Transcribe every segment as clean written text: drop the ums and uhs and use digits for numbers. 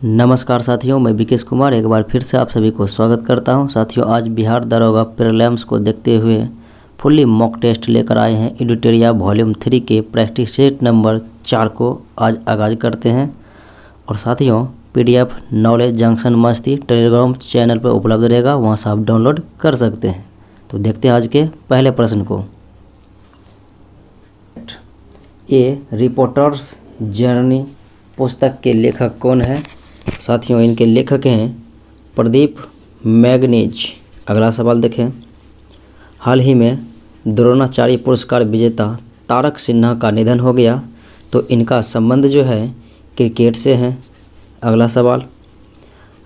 नमस्कार साथियों, मैं विकेश कुमार एक बार फिर से आप सभी को स्वागत करता हूं। साथियों, आज बिहार दरोगा प्रीलिम्स को देखते हुए फुल्ली मॉक टेस्ट लेकर आए हैं। एडिटोरिया वॉल्यूम 3 के प्रैक्टिस सेट नंबर 4 को आज आगाज़ करते हैं। और साथियों, पीडीएफ नॉलेज जंक्शन मस्ती टेलीग्राम चैनल पर उपलब्ध रहेगा, वहाँ से आप डाउनलोड कर सकते हैं। तो देखते हैं आज के पहले प्रश्न को। ए रिपोर्टर्स जर्नी पुस्तक के लेखक कौन है? साथियों, इनके लेखक हैं प्रदीप मैग्नीज। अगला सवाल देखें। हाल ही में द्रोणाचार्य पुरस्कार विजेता तारक सिन्हा का निधन हो गया, तो इनका संबंध जो है क्रिकेट से है। अगला सवाल।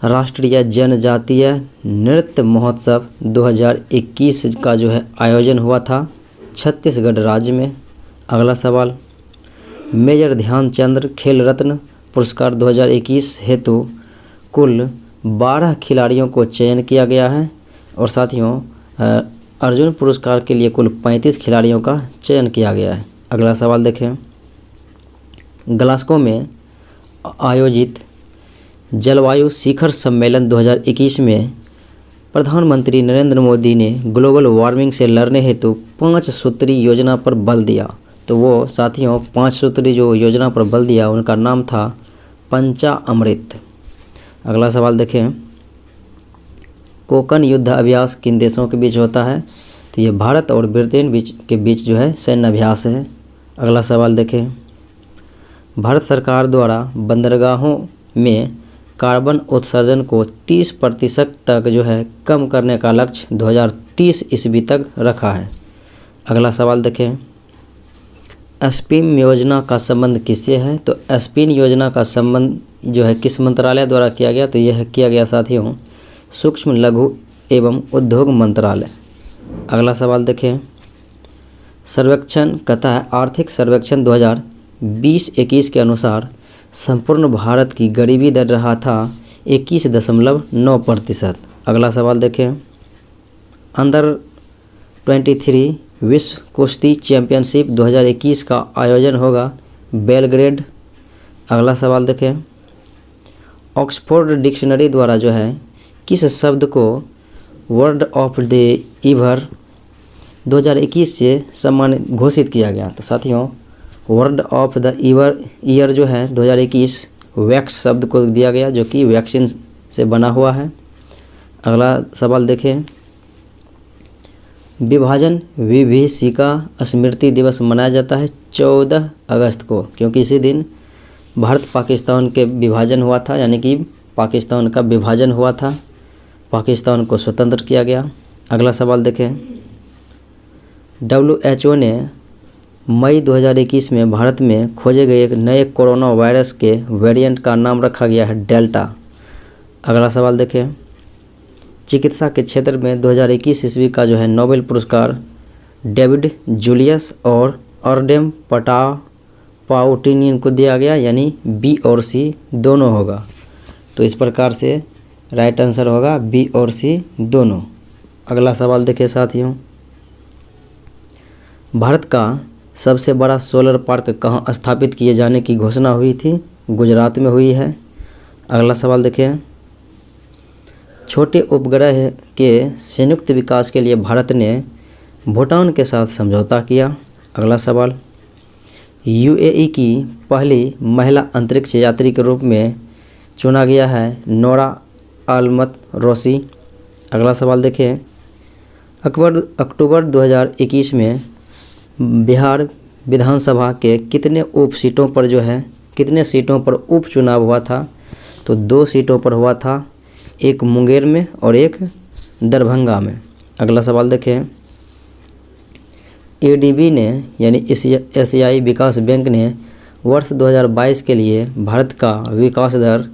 राष्ट्रीय जनजातीय नृत्य महोत्सव 2021 का जो है आयोजन हुआ था छत्तीसगढ़ राज्य में। अगला सवाल। मेजर ध्यानचंद खेल रत्न पुरस्कार 2021 हेतु कुल 12 खिलाड़ियों को चयन किया गया है। और साथियों, अर्जुन पुरस्कार के लिए कुल 35 खिलाड़ियों का चयन किया गया है। अगला सवाल देखें। ग्लासगो में आयोजित जलवायु शिखर सम्मेलन 2021 में प्रधानमंत्री नरेंद्र मोदी ने ग्लोबल वार्मिंग से लड़ने हेतु 5 सूत्री योजना पर बल दिया। तो वो साथियों 5 सूत्री जो योजना पर बल दिया उनका नाम था पंचाअमृत। अगला सवाल देखें। कोकन युद्ध अभ्यास किन देशों के बीच होता है? तो ये भारत और ब्रिटेन के बीच जो है सैन्य अभ्यास है। अगला सवाल देखें। भारत सरकार द्वारा बंदरगाहों में कार्बन उत्सर्जन को 30% तक जो है कम करने का लक्ष्य 2030 ईस्वी तक रखा है। अगला सवाल देखें। स्पीम योजना का संबंध किससे है? तो स्पिन योजना का संबंध जो है किस मंत्रालय द्वारा किया गया? तो यह किया गया साथियों सूक्ष्म लघु एवं उद्योग मंत्रालय। अगला सवाल देखें। सर्वेक्षण कहता है आर्थिक सर्वेक्षण 2020-21 के अनुसार संपूर्ण भारत की गरीबी दर रहा था 21.9%। अगला सवाल देखें। अंडर 23 विश्व कुश्ती चैंपियनशिप 2021 का आयोजन होगा बेलग्रेड। अगला सवाल देखें। ऑक्सफोर्ड डिक्शनरी द्वारा जो है किस शब्द को वर्ड ऑफ द ईयर 2021 से सम्मानित घोषित किया गया? तो साथियों, वर्ड ऑफ द ईयर जो है 2021 वैक्स शब्द को दिया गया, जो कि वैक्सीन से बना हुआ है। अगला सवाल देखें। विभाजन विभीषिका स्मृति दिवस मनाया जाता है 14 अगस्त को, क्योंकि इसी दिन भारत पाकिस्तान के विभाजन हुआ था, यानी कि पाकिस्तान का विभाजन हुआ था, पाकिस्तान को स्वतंत्र किया गया। अगला सवाल देखें। WHO ने मई 2021 में भारत में खोजे गए एक नए कोरोना वायरस के वेरिएंट का नाम रखा गया है डेल्टा। अगला सवाल देखें। चिकित्सा के क्षेत्र में 2021 ईस्वी का जो है नोबेल पुरस्कार डेविड जूलियस और अर्डेम पाउटिनियन को दिया गया, यानी बी और सी दोनों होगा। तो इस प्रकार से राइट आंसर होगा बी और सी दोनों। अगला सवाल देखिए साथियों। भारत का सबसे बड़ा सोलर पार्क कहाँ स्थापित किए जाने की घोषणा हुई थी? गुजरात में हुई है। अगला सवाल देखिए। छोटे उपग्रह के संयुक्त विकास के लिए भारत ने भूटान के साथ समझौता किया। अगला सवाल। यूएई की पहली महिला अंतरिक्ष यात्री के रूप में चुना गया है नोरा अल-मतरोसी। अगला सवाल देखें। अक्टूबर 2021 में बिहार विधानसभा के कितने सीटों पर उपचुनाव हुआ था? तो 2 सीटों पर हुआ था, एक मुंगेर में और एक दरभंगा में। अगला सवाल देखें। एडीबी ने यानी एशियाई विकास बैंक ने वर्ष 2022 के लिए भारत का विकास दर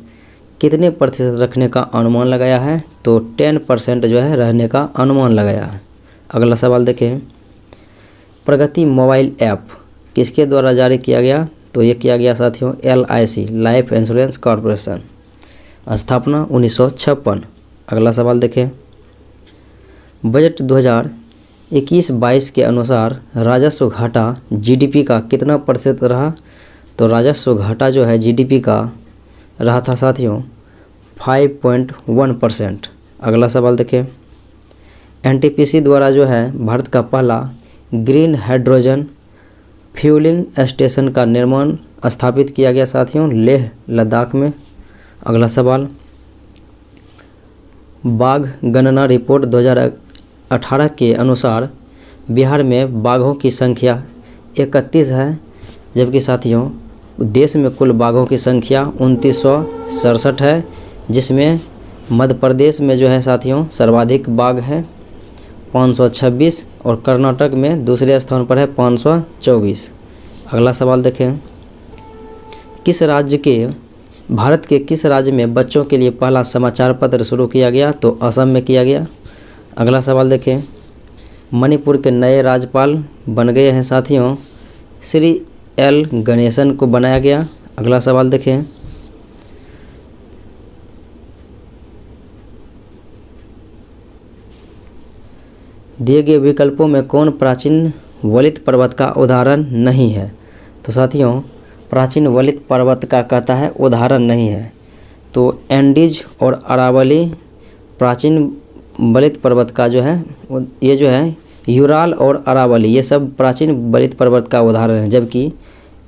कितने प्रतिशत रखने का अनुमान लगाया है? तो 10% जो है रहने का अनुमान लगाया है। अगला सवाल देखें। प्रगति मोबाइल ऐप किसके द्वारा जारी किया गया? तो ये किया गया साथियों LIC लाइफ इंश्योरेंस कॉरपोरेशन, स्थापना 1956। अगला सवाल देखें। बजट 2021-22 के अनुसार राजस्व घाटा जीडीपी का कितना प्रतिशत रहा? तो राजस्व घाटा जो है जीडीपी का रहा था साथियों 5.1%। अगला सवाल देखें, एनटीपीसी द्वारा जो है भारत का पहला ग्रीन हाइड्रोजन फ्यूलिंग स्टेशन का निर्माण स्थापित किया गया साथियों लेह लद्दाख में। अगला सवाल, बाघ गणना रिपोर्ट 2018 के अनुसार बिहार में बाघों की संख्या 31 है, जबकि साथियों देश में कुल बाघों की संख्या 2967 है, जिसमें मध्य प्रदेश में जो है साथियों सर्वाधिक बाघ हैं 526 और कर्नाटक में दूसरे स्थान पर है 524। अगला सवाल देखें, भारत के किस राज्य में बच्चों के लिए पहला समाचार पत्र शुरू किया गया? तो असम में किया गया। अगला सवाल देखें, मणिपुर के नए राज्यपाल बन गए हैं साथियों श्री एल गणेशन को बनाया गया। अगला सवाल देखें, दिए गए विकल्पों में कौन प्राचीन वलित पर्वत का उदाहरण नहीं है? तो साथियों प्राचीन वलित पर्वत का कहता है उदाहरण नहीं है, तो एंडीज और अरावली प्राचीन वलित पर्वत का जो है ये जो है यूराल और अरावली ये सब प्राचीन वलित पर्वत का उदाहरण है, जबकि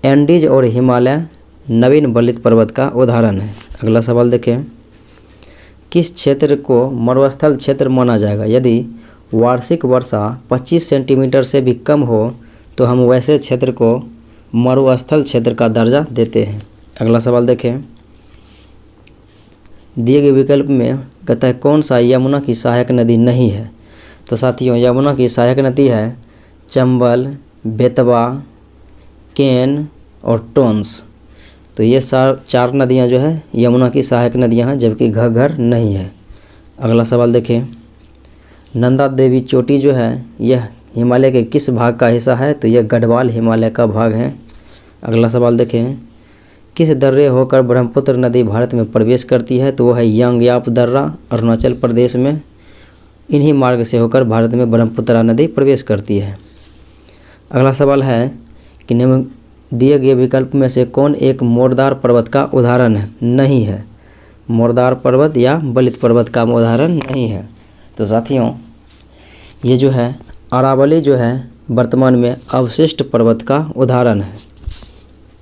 एंडीज और हिमालय नवीन वलित पर्वत का उदाहरण है। अगला सवाल देखें, किस क्षेत्र को मरुस्थल क्षेत्र माना जाएगा? यदि वार्षिक वर्षा 25 सेंटीमीटर से भी कम हो तो हम वैसे क्षेत्र को मरुस्थल क्षेत्र का दर्जा देते हैं। अगला सवाल देखें, दिए गए विकल्प में कहता है कौन सा यमुना की सहायक नदी नहीं है? तो साथियों यमुना की सहायक नदी है चंबल, बेतवा, केन और टोंस। तो ये चार नदियां जो है यमुना की सहायक नदियां हैं, जबकि घग्गर नहीं है। अगला सवाल देखें, नंदा देवी चोटी जो है यह हिमालय के किस भाग का हिस्सा है? तो यह गढ़वाल हिमालय का भाग है। अगला सवाल देखें, किस दर्रे होकर ब्रह्मपुत्र नदी भारत में प्रवेश करती है? तो वह है यांगयाप दर्रा अरुणाचल प्रदेश में। इन्हीं मार्ग से होकर भारत में ब्रह्मपुत्र नदी प्रवेश करती है। अगला सवाल है कि निम्न दिए गए विकल्प में से कौन एक मोरदार पर्वत का उदाहरण नहीं है? मोरदार पर्वत या बलित पर्वत का उदाहरण नहीं है। तो साथियों ये जो है अरावली जो है वर्तमान में अवशिष्ट पर्वत का उदाहरण है।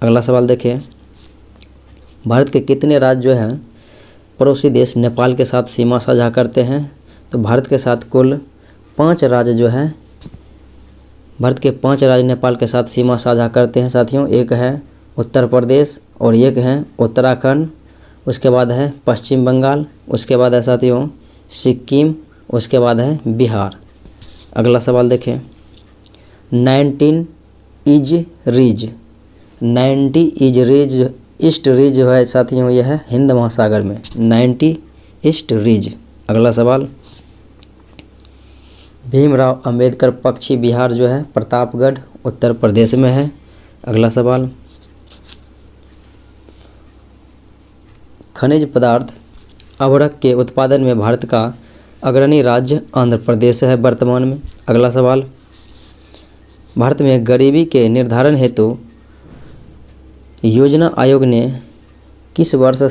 अगला सवाल देखें, भारत के कितने राज्य जो हैं पड़ोसी देश नेपाल के साथ सीमा साझा करते हैं? तो भारत के साथ कुल 5 राज्य जो हैं भारत के 5 राज्य नेपाल के साथ सीमा साझा करते हैं साथियों। एक है उत्तर प्रदेश और एक है उत्तराखंड, उसके बाद है पश्चिम बंगाल, उसके बाद है साथियों सिक्किम, उसके बाद है बिहार। अगला सवाल देखें, 90 ईस्ट रिज जो है साथियों यह है हिंद महासागर में 90 ईस्ट रिज। अगला सवाल, भीमराव अंबेडकर पक्षी विहार जो है प्रतापगढ़ उत्तर प्रदेश में है। अगला सवाल, खनिज पदार्थ अभ्रक के उत्पादन में भारत का अग्रणी राज्य आंध्र प्रदेश है वर्तमान में। अगला सवाल, भारत में गरीबी के निर्धारण हेतु योजना आयोग ने किस वर्ष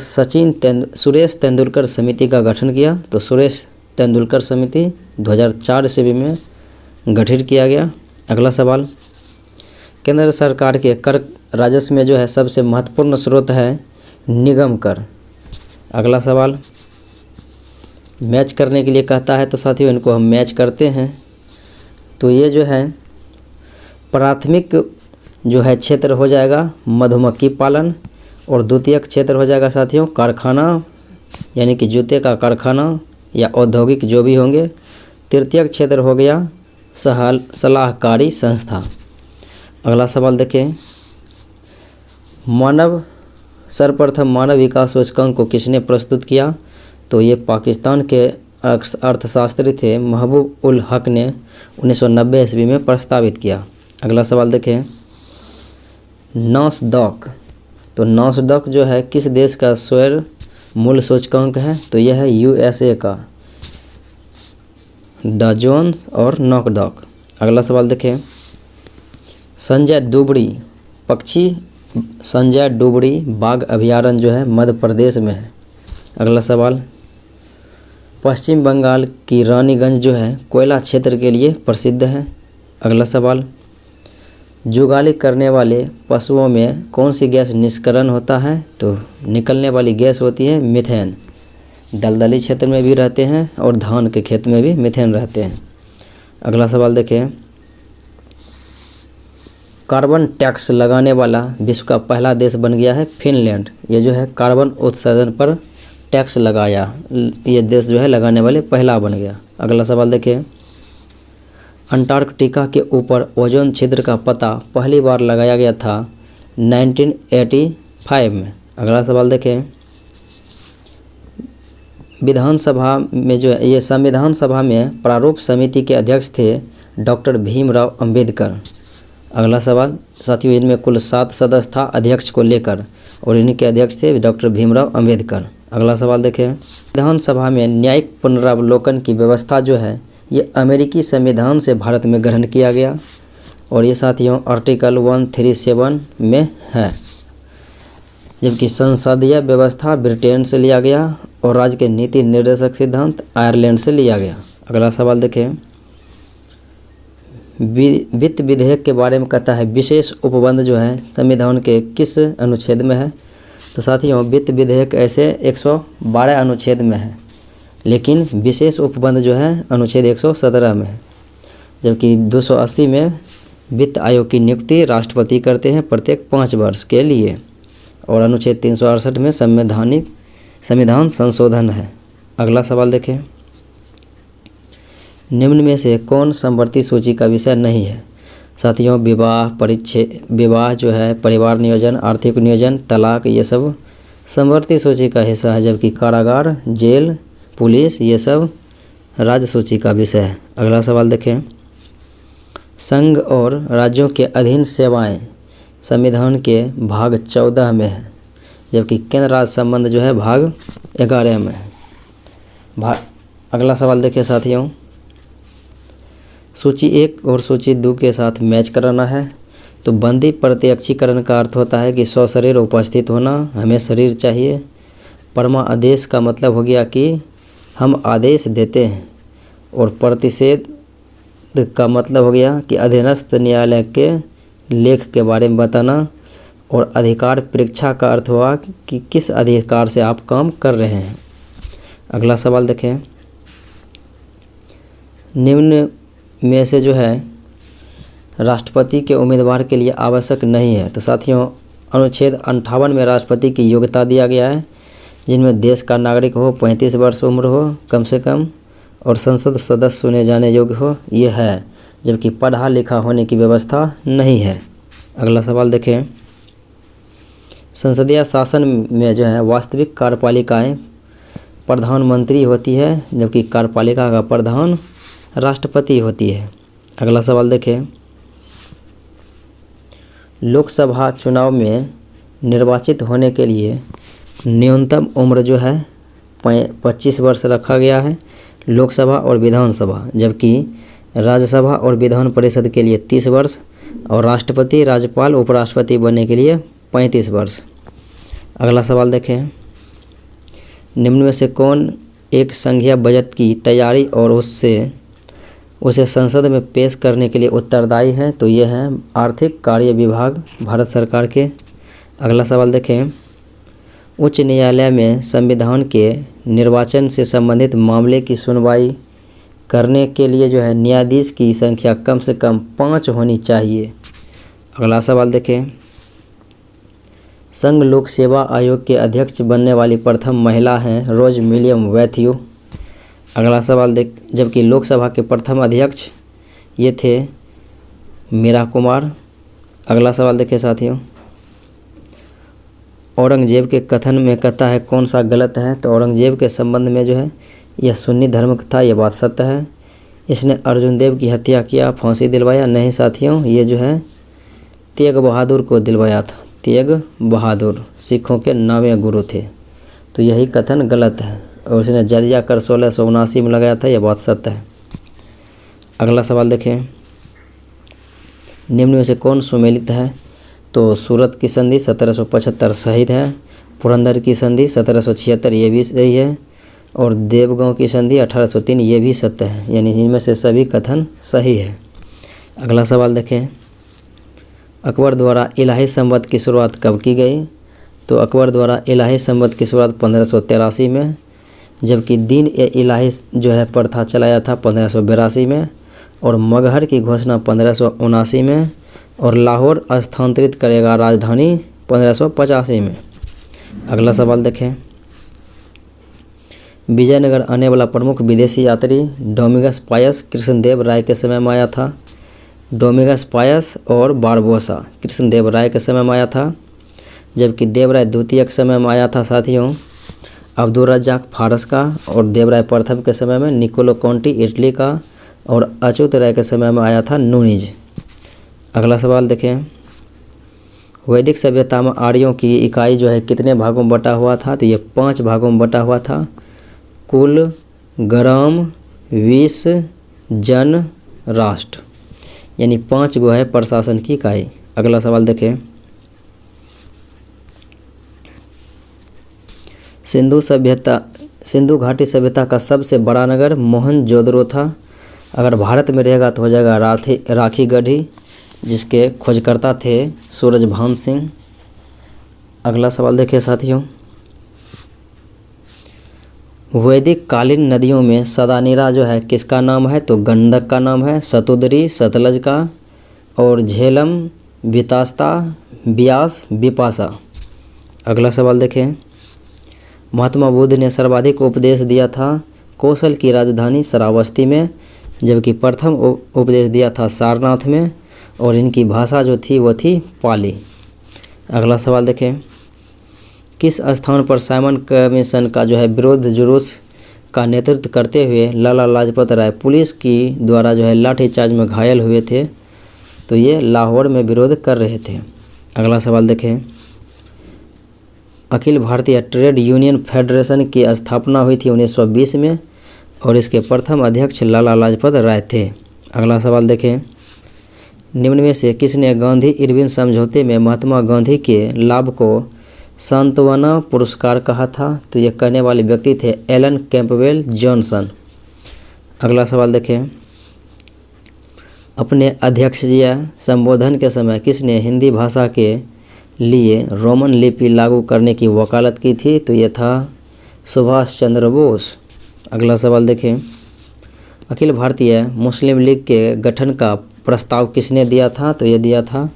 सुरेश तेंदुलकर समिति का गठन किया? तो सुरेश तेंदुलकर समिति 2004 ईस्वी में गठित किया गया। अगला सवाल, केंद्र सरकार के कर राजस्व में जो है सबसे महत्वपूर्ण स्रोत है निगम कर। अगला सवाल, मैच करने के लिए कहता है, तो साथियों इनको हम मैच करते हैं। तो ये जो है प्राथमिक जो है क्षेत्र हो जाएगा मधुमक्खी पालन, और द्वितीयक क्षेत्र हो जाएगा साथियों कारखाना यानी कि जूते का कारखाना या औद्योगिक जो भी होंगे। तृतीयक क्षेत्र हो गया सलाहकारी संस्था। अगला सवाल देखें, सर्वप्रथम मानव विकास सूचकांक को किसने प्रस्तुत किया? तो ये पाकिस्तान के अर्थशास्त्री थे महबूब उल हक ने 1990 ईस्वी में प्रस्तावित किया। अगला सवाल देखें, नॉसडॉक। तो नॉसडॉक जो है किस देश का स्वैर मूल्य सूचकांक है? तो यह है यूएसए का डाजोन्स और नॉसडॉक। अगला सवाल देखें, संजय दुबड़ी पक्षी संजय डुबरी बाघ अभयारण्य जो है मध्य प्रदेश में है। अगला सवाल, पश्चिम बंगाल की रानीगंज जो है कोयला क्षेत्र के लिए प्रसिद्ध है। अगला सवाल, जुगाली करने वाले पशुओं में कौन सी गैस निष्करण होता है? तो निकलने वाली गैस होती है मीथेन। दलदली क्षेत्र में भी रहते हैं और धान के खेत में भी मीथेन रहते हैं। अगला सवाल देखें, कार्बन टैक्स लगाने वाला विश्व का पहला देश बन गया है फिनलैंड। ये जो है कार्बन उत्सर्जन पर टैक्स लगाया, ये देश जो है लगाने वाले पहला बन गया। अगला सवाल देखिए, अंटार्कटिका के ऊपर ओजोन छिद्र का पता पहली बार लगाया गया था 1985 में। अगला सवाल देखें, विधानसभा में जो है ये संविधान सभा में प्रारूप समिति के अध्यक्ष थे डॉक्टर भीमराव अंबेडकर। अगला सवाल, साथियों इनमें कुल 7 सदस्य था अध्यक्ष को लेकर और इनके अध्यक्ष थे डॉक्टर भीमराव अंबेडकर। अगला सवाल देखें, विधानसभा में न्यायिक पुनरावलोकन की व्यवस्था जो है ये अमेरिकी संविधान से भारत में ग्रहण किया गया और ये साथियों आर्टिकल 137 में है। जबकि संसदीय व्यवस्था ब्रिटेन से लिया गया और राज्य के नीति निर्देशक सिद्धांत आयरलैंड से लिया गया। अगला सवाल देखें, वित्त विधेयक के बारे में कहता है विशेष उपबंध जो है संविधान के किस अनुच्छेद में है? तो साथियों वित्त विधेयक ऐसे 112 अनुच्छेद में है, लेकिन विशेष उपबंध जो है अनुच्छेद 117 में है। जबकि 280 में वित्त आयोग की नियुक्ति राष्ट्रपति करते हैं प्रत्येक 5 वर्ष के लिए और अनुच्छेद 368 में संविधान संशोधन है। अगला सवाल देखें, निम्न में से कौन समवर्ती सूची का विषय नहीं है? साथियों विवाह जो है, परिवार नियोजन, आर्थिक नियोजन, तलाक, ये सब समवर्ती सूची का हिस्सा है। जबकि कारागार, जेल, पुलिस, ये सब राज्य सूची का विषय है। अगला सवाल देखें, संघ और राज्यों के अधीन सेवाएं संविधान के भाग 14 में है, जबकि केंद्र राज्य संबंध जो है भाग 11 में है। अगला सवाल देखें साथियों, सूची 1 और सूची 2 के साथ मैच कराना है। तो बंदी प्रत्यक्षीकरण का अर्थ होता है कि सशरीर उपस्थित होना, हमें शरीर चाहिए। परमा आदेश का मतलब हो गया कि हम आदेश देते हैं और प्रतिषेध का मतलब हो गया कि अधीनस्थ न्यायालय के लेख के बारे में बताना। और अधिकार परीक्षा का अर्थ हुआ कि किस अधिकार से आप काम कर रहे हैं। अगला सवाल देखें, निम्न में से जो है राष्ट्रपति के उम्मीदवार के लिए आवश्यक नहीं है। तो साथियों अनुच्छेद 58 में राष्ट्रपति की योग्यता दिया गया है, जिनमें देश का नागरिक हो, 35 वर्ष उम्र हो कम से कम और संसद सदस्य चुने जाने योग्य हो, ये है। जबकि पढ़ा लिखा होने की व्यवस्था नहीं है। अगला सवाल देखें, संसदीय शासन में जो है वास्तविक कार्यपालिकाएं प्रधानमंत्री होती है, जबकि कार्यपालिका का प्रधान राष्ट्रपति होती है। अगला सवाल देखें, लोकसभा चुनाव में निर्वाचित होने के लिए न्यूनतम उम्र जो है 25 वर्ष रखा गया है लोकसभा और विधानसभा, जबकि राज्यसभा और विधान परिषद के लिए 30 वर्ष और राष्ट्रपति, राज्यपाल, उपराष्ट्रपति बनने के लिए 35 वर्ष। अगला सवाल देखें, निम्न में से कौन एक संघीय बजट की तैयारी और उसे संसद में पेश करने के लिए उत्तरदायी है? तो ये है आर्थिक कार्य विभाग भारत सरकार के। अगला सवाल देखें, उच्च न्यायालय में संविधान के निर्वाचन से संबंधित मामले की सुनवाई करने के लिए जो है न्यायाधीश की संख्या कम से कम 5 होनी चाहिए। अगला सवाल देखें, संघ लोक सेवा आयोग के अध्यक्ष बनने वाली प्रथम महिला हैं रोज मिलियम मैथ्यू। अगला सवाल जबकि लोकसभा के प्रथम अध्यक्ष ये थे मीरा कुमार। अगला सवाल देखें साथियों, औरंगजेब के कथन में कहता है कौन सा गलत है? तो औरंगजेब के संबंध में जो है यह सुन्नी धर्म था, यह बात सत्य है। इसने अर्जुन देव की हत्या किया, फांसी दिलवाया नहीं साथियों, ये जो है तेग बहादुर को दिलवाया था। तेग बहादुर सिखों के 9वें गुरु थे। तो यही कथन गलत है और उसने जजिया कर 1679 में लगाया था, यह बात सत्य है। अगला सवाल देखें, निम्न में से कौन सुमेलित है? तो सूरत की संधि 1775 सही है। पुरंदर की संधि 1776 ये भी सही है। और देवगांव की संधि 1803 ये भी सत्य है, यानी इनमें से सभी कथन सही है। अगला सवाल देखें, अकबर द्वारा इलाही संवत की शुरुआत कब की गई? तो अकबर द्वारा इलाही संवत की शुरुआत 1583 में, जबकि दिन ए इलाही जो है प्रथा चलाया था 1582 में, और मगहर की घोषणा 1579 में, और लाहौर स्थानांतरित करेगा राजधानी 1585 में। अगला सवाल देखें, विजयनगर आने वाला प्रमुख विदेशी यात्री डोमिंगस पायस कृष्णदेव राय के समय में आया था। डोमिंगस पायस और बारबोसा कृष्णदेव राय के समय में आया था, जबकि देवराय द्वितीय के समय में आया था साथियों अब्दुल रज्जाक फारस का, और देवराय प्रथम के समय में निकोलो कॉन्टी इटली का, और अच्युत राय के समय में आया था नूनिज। अगला सवाल देखें, वैदिक सभ्यता में आर्यों की इकाई जो है कितने भागों में बटा हुआ था? तो ये 5 भागों में बटा हुआ था। कुल, ग्राम, विश, जन, राष्ट्र, यानी 5 गो है प्रशासन की इकाई। अगला सवाल देखें, सिंधु घाटी सभ्यता का सबसे बड़ा नगर मोहनजोदड़ो था। अगर भारत में रहेगा तो हो जाएगा राखीगढ़ी, जिसके खोजकर्ता थे सूरजभान सिंह। अगला सवाल देखिए साथियों, वैदिक कालीन नदियों में सदानीरा जो है किसका नाम है? तो गंडक का नाम है, सतुदरी सतलज का, और झेलम वितास्ता, ब्यास विपाशा। अगला सवाल देखें, महात्मा बुद्ध ने सर्वाधिक उपदेश दिया था कौशल की राजधानी श्रावस्ती में, जबकि प्रथम उपदेश दिया था सारनाथ में, और इनकी भाषा जो थी वो थी पाली। अगला सवाल देखें, किस स्थान पर साइमन कमीशन का जो है विरोध जुलूस का नेतृत्व करते हुए लाला लाजपत राय पुलिस की द्वारा जो है लाठीचार्ज में घायल हुए थे? तो ये लाहौर में विरोध कर रहे थे। अगला सवाल देखें, Akhil Bharatiya trade union federation की स्थापना हुई थी 1920 में, और इसके प्रथम अध्यक्ष लाला लाजपत राय थे। अगला सवाल देखें, निम्न में से किसने गांधी इरविन समझौते में महात्मा गांधी के लाभ को सांत्वना पुरस्कार कहा था? तो ये कहने वाले व्यक्ति थे एलन कैंपबेल जॉनसन। अगला सवाल देखें, अपने अध्यक्षीय संबोधन के समय किसने हिंदी भाषा के लिए रोमन लिपि लागू करने की वकालत की थी? तो ये था सुभाष चंद्र बोस। अगला सवाल देखें, अखिल भारतीय मुस्लिम लीग के गठन का प्रस्ताव किसने दिया था? तो ये दिया था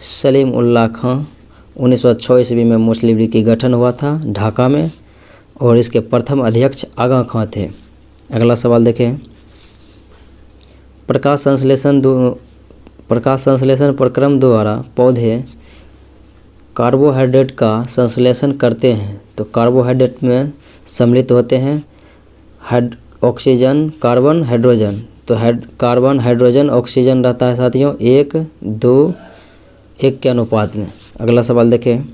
सलीम उल्लाह खां। 1906 ईस्वी में मुस्लिम लीग की गठन हुआ था ढाका में, और इसके प्रथम अध्यक्ष आगा खां थे। अगला सवाल देखें, प्रकाश संश्लेषण प्रक्रम द्वारा पौधे कार्बोहाइड्रेट का संश्लेषण करते हैं। तो कार्बोहाइड्रेट में सम्मिलित होते हैं ऑक्सीजन, कार्बन, हाइड्रोजन। तो कार्बन, हाइड्रोजन, ऑक्सीजन रहता है साथियों 1:2:1 के अनुपात में। अगला सवाल देखें,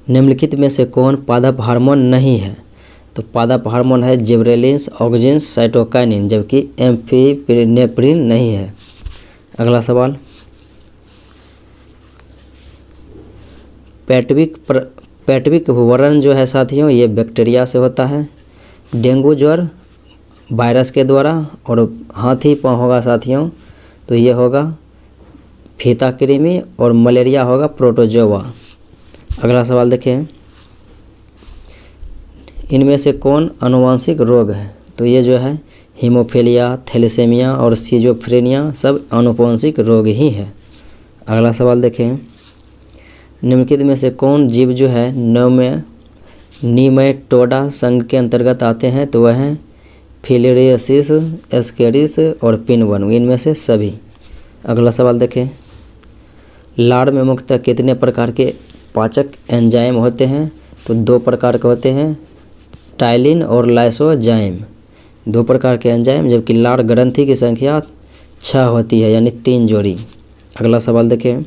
निम्नलिखित में से कौन पादप हार्मोन नहीं है? तो पादप हार्मोन है जिबरेलिन्स, ऑक्जिन्स, साइटोकाइनिन, जबकि एम्फिनेफ्रिन नहीं है। अगला सवाल, पैटविक वर्णन जो है साथियों ये बैक्टीरिया से होता है। डेंगू ज्वर वायरस के द्वारा, और हाथी पाँव होगा साथियों तो ये होगा फीता कृमि, और मलेरिया होगा प्रोटोजोआ। अगला सवाल देखें, इनमें से कौन आनुवंशिक रोग है? तो ये जो है हीमोफीलिया, थैलेसेमिया और सिजोफ्रेनिया सब आनुवंशिक रोग ही है। अगला सवाल देखें, निम्नलिखित में से कौन जीव जो है नीमेटोडा संघ के अंतर्गत आते हैं? तो वह हैं फिलिरियसिस, एस्केरिस और पिनवर्म, इनमें से सभी। अगला सवाल देखें, लाड़ में मुख्यतः कितने प्रकार के पाचक एंजाइम होते हैं? तो 2 प्रकार के होते हैं, टाइलिन और लाइसोजाइम, 2 प्रकार के एंजाइम, जबकि लाड़ ग्रंथि की संख्या 6 होती है, यानी 3 जोड़ी। अगला सवाल देखें,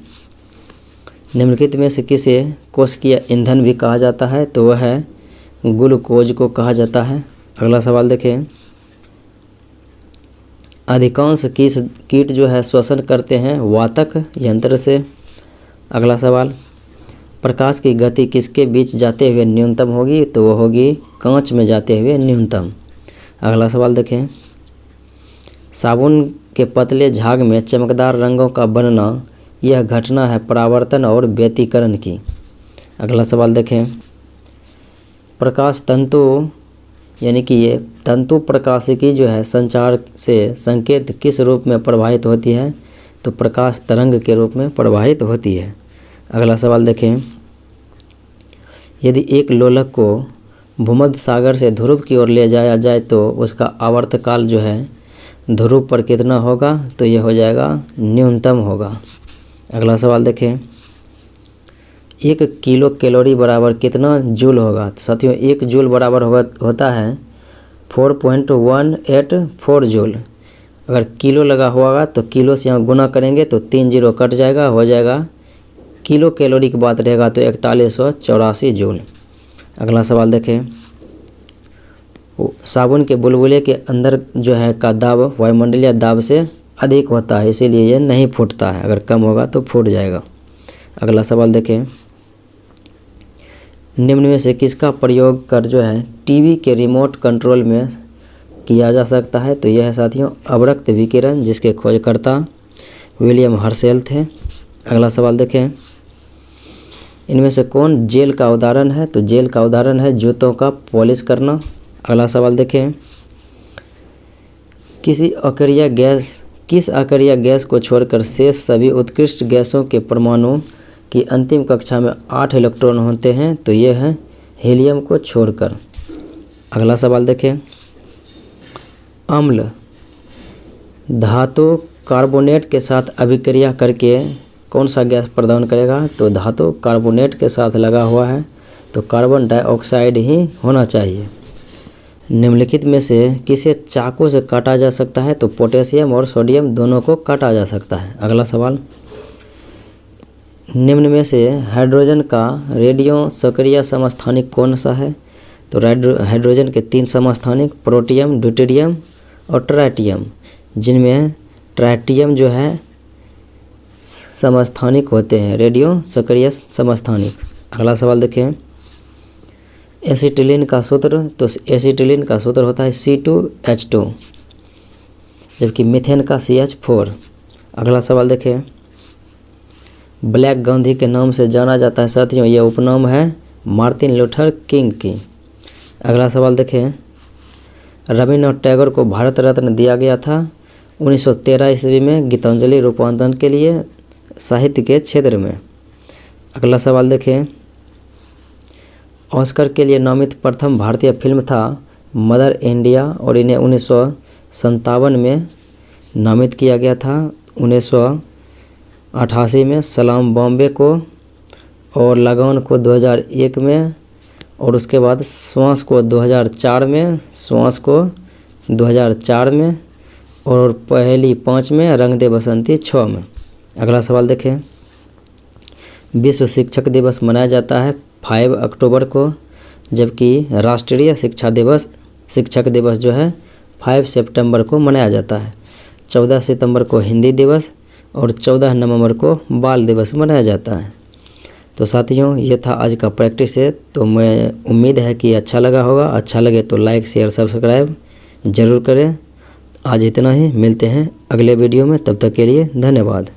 निम्नलिखित में से किसे कोशिकीय ईंधन भी कहा जाता है? तो वह है ग्लूकोज को कहा जाता है। अगला सवाल देखें, अधिकांश कीट जो है श्वसन करते हैं वातक यंत्र से। अगला सवाल, प्रकाश की गति किसके बीच जाते हुए न्यूनतम होगी? तो वो होगी कांच में जाते हुए न्यूनतम। अगला सवाल देखें, साबुन के पतले झाग में चमकदार रंगों का बनना यह घटना है परावर्तन और व्यतिकरण की। अगला सवाल देखें, प्रकाश तंतु यानी कि ये तंतु प्रकाशिकी जो है संचार से संकेत किस रूप में प्रवाहित होती है? तो प्रकाश तरंग के रूप में प्रवाहित होती है। अगला सवाल देखें, यदि एक लोलक को भूमध्य सागर से ध्रुव की ओर ले जाया जाए तो उसका आवर्तकाल जो है ध्रुव पर कितना होगा? तो यह हो जाएगा न्यूनतम होगा। अगला सवाल देखें, 1 किलो कैलोरी बराबर कितना जूल होगा? तो साथियों 1 जूल बराबर होता है 4.184 जूल। अगर किलो लगा होगा तो किलो से यहाँ गुना करेंगे तो 3 जीरो कट जाएगा, हो जाएगा किलो कैलोरी की बात रहेगा तो 4184 जूल। अगला सवाल देखें, साबुन के बुलबुले के अंदर जो है का दाब वायुमंडलीय दाब से अधिक होता है, इसीलिए ये नहीं फूटता है, अगर कम होगा तो फूट जाएगा। अगला सवाल देखें, निम्न में से किसका प्रयोग कर जो है टीवी के रिमोट कंट्रोल में किया जा सकता है? तो यह है साथियों अवरक्त विकिरण, जिसके खोजकर्ता विलियम हर्शेल थे। अगला सवाल देखें, इनमें से कौन जेल का उदाहरण है? तो जेल का उदाहरण है जूतों का पॉलिश करना। अगला सवाल देखें, किस अकरिया गैस को छोड़कर शेष सभी उत्कृष्ट गैसों के परमाणु की अंतिम कक्षा में 8 इलेक्ट्रॉन होते हैं? तो ये है हीलियम को छोड़कर। अगला सवाल देखें, अम्ल धातु कार्बोनेट के साथ अभिक्रिया करके कौन सा गैस प्रदान करेगा? तो धातु कार्बोनेट के साथ लगा हुआ है तो कार्बन डाइऑक्साइड ही होना चाहिए। निम्नलिखित में से किसे चाकू से काटा जा सकता है? तो पोटेशियम और सोडियम दोनों को काटा जा सकता है। अगला सवाल, निम्न में से हाइड्रोजन का रेडियो सक्रिय समस्थानिक कौन सा है? तो हाइड्रोजन के 3 समस्थानिक प्रोटियम, ड्यूटेरियम और ट्राइटियम, जिनमें ट्राइटियम जो है समस्थानिक होते हैं, रेडियो सक्रिय समस्थानिक। अगला सवाल देखें, एसिटिलीन का सूत्र, तो एसिटिलीन का सूत्र होता है C2H2, जबकि मीथेन का CH4। अगला सवाल देखें, ब्लैक गांधी के नाम से जाना जाता है साथियों, यह उपनाम है मार्टिन लूथर किंग की। अगला सवाल देखें, रविन्द्रनाथ टैगोर को भारत रत्न दिया गया था 1913 ईस्वी में गीतांजलि रूपांतरण के लिए साहित्य के क्षेत्र में। अगला सवाल देखें, ऑस्कर के लिए नामित प्रथम भारतीय फिल्म था मदर इंडिया और इन्हें 1957 में नामित किया गया था, 1988 में सलाम बॉम्बे को और लगान को 2001 में, और उसके बाद श्वास को 2004 में, श्वास को 2004 में, और पहली 5 में, रंग दे बसंती 6 में। अगला सवाल देखें, विश्व शिक्षक दिवस मनाया जाता है 5 अक्टूबर को, जबकि राष्ट्रीय शिक्षक दिवस जो है 5 सितंबर को मनाया जाता है। 14 सितंबर को हिंदी दिवस और 14 नवंबर को बाल दिवस मनाया जाता है। तो साथियों ये था आज का प्रैक्टिस है, तो मैं उम्मीद है कि अच्छा लगा होगा। अच्छा लगे तो लाइक शेयर सब्सक्राइब ज़रूर करें। आज इतना ही, मिलते हैं अगले वीडियो में, तब तक के लिए धन्यवाद।